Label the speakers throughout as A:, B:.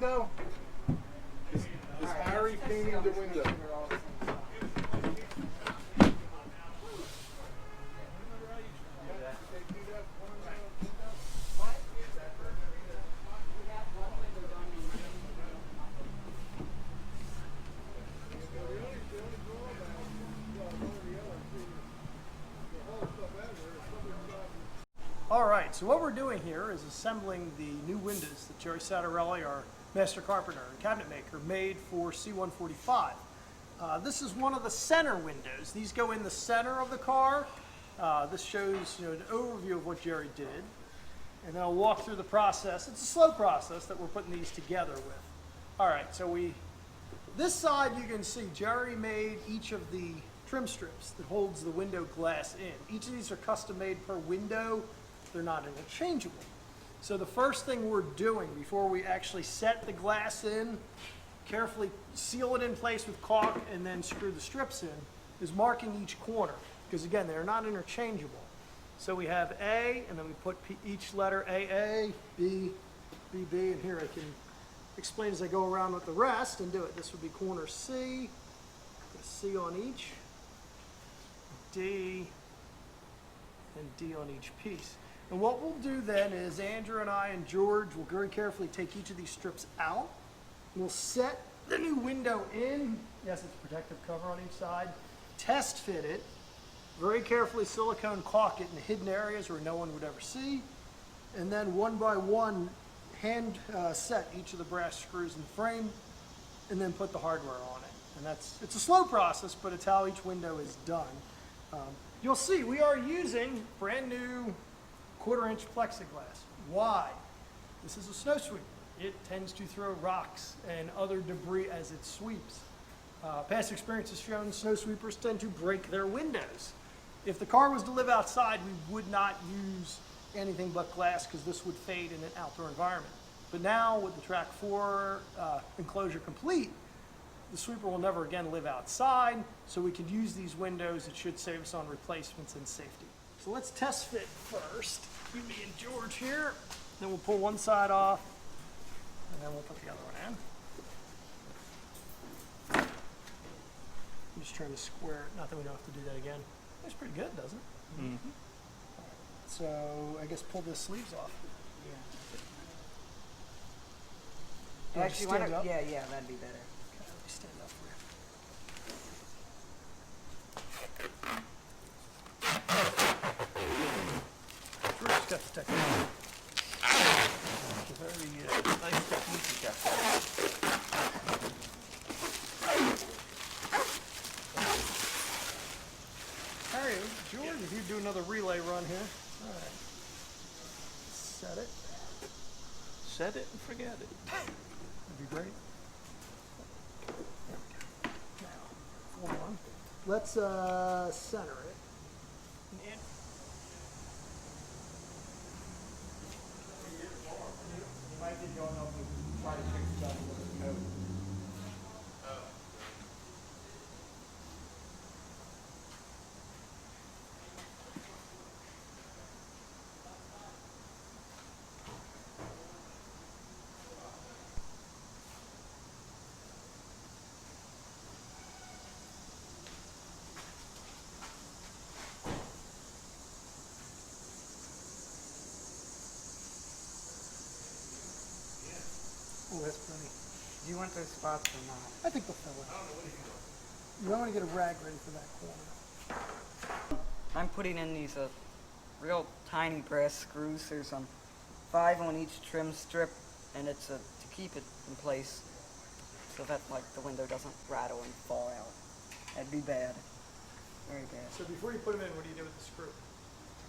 A: window? Is Harry painting the window?
B: All right, so what we're doing here is assembling the new windows that Jerry Sattarelli, our master carpenter and cabinet maker, made for C-145. This is one of the center windows. These go in the center of the car. This shows an overview of what Jerry did. And then I'll walk through the process. It's a slow process that we're putting these together with. All right, so this side you can see Jerry made each of the trim strips that holds the window glass in. Each of these are custom made per window. They're not interchangeable. So the first thing we're doing before we actually set the glass in, carefully seal it in place with caulk and then screw the strips in, is marking each corner. Because again, they're not interchangeable. So we have A, and then we put each letter AA, B, BB, and here I can explain as I go around with the rest and do it. This would be corner C, put a C on each, D, and D on each piece. And what we'll do then is Andrew and I and George will very carefully take each of these strips out. We'll set the new window in. Yes, it's a protective cover on each side. Test fit it. Very carefully silicone caulk it in the hidden areas where no one would ever see. And then one by one hand set each of the brass screws in the frame and then put the hardware on it. And it's a slow process, but it's how each window is done. You'll see we are using brand new 1/4 inch plexiglass. Why? This is a snow sweeper. It tends to throw rocks and other debris as it sweeps. Past experience has shown snow sweepers tend to break their windows. If the car was to live outside, we would not use anything but glass because this would fade in an outdoor environment. But now with the Track 4 enclosure complete, the sweeper will never again live outside, so we could use these windows. It should save us on replacements and safety. So let's test fit first. Me and George here. Then we'll pull one side off, and then we'll put the other one in. I'm just trying to square it. Not that we don't have to do that again. That's pretty good, doesn't it? Mm-hmm. Right. So I guess pull the sleeves off.
C: Yeah. Actually, why not?
B: Up?
C: Yeah, that'd be better.
B: Okay, let me stand up for you. George's got the technique.
D: Very nice technique you got there.
B: Harry, George, if you do another relay run here. All right. Set it.
D: Set it and forget it.
B: That'd be great. There we go. Now, hold on. Let's center it. And
A: You might be going up and try to fix that with the code.
B: oh, that's plenty.
C: Do you want those spots or not?
B: I think we'll fill it. You don't want to get a rag ready for that corner.
C: I'm putting in these real tiny brass screws. There's 5 on each trim strip, and it's to keep it in place so that the window doesn't rattle and fall out. That'd be bad. Very bad.
B: So before you put them in, what do you do with the screw?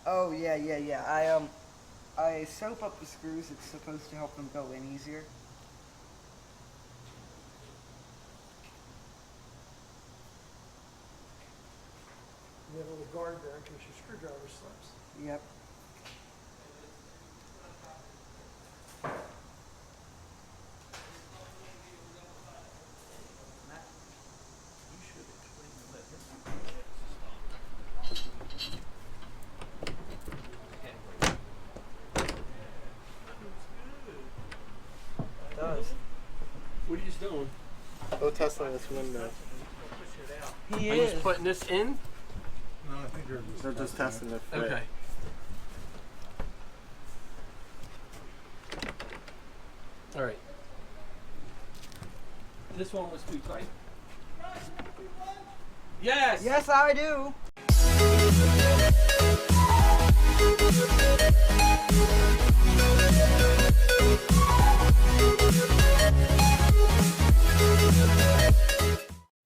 C: Oh yeah. I soap up the screws. It's supposed to help them go in easier.
B: You have a little guard there in case your screwdriver slips.
C: Yep.
D: You should explain and let him
C: It does.
E: Go test on this window.
C: He
F: Are you
C: is.
F: just putting this in?
A: No, I think
E: They're just testing the fit.
F: Okay. All right. This one was too tight. Yes.
C: Yes, I do.